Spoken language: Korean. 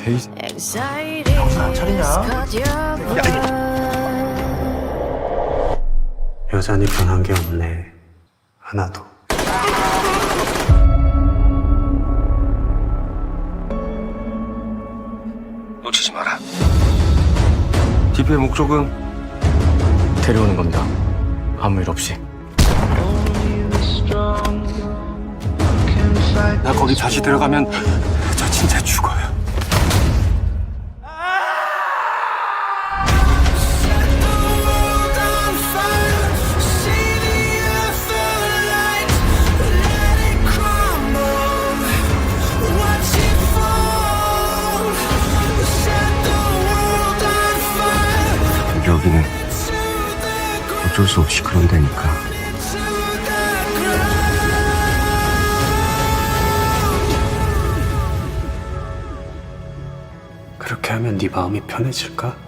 데이지. 정신 안 차리냐? 여전히 변한 게 없네. 하나도. 놓치지 마라. DP의 목적은 데려오는 겁니다. 아무 일 없이. 나 거기 다시 들어가면 저 진짜 죽어요. 여기는 어쩔 수 없이 그런 데니까. 그렇게 하면 네 마음이 편해질까?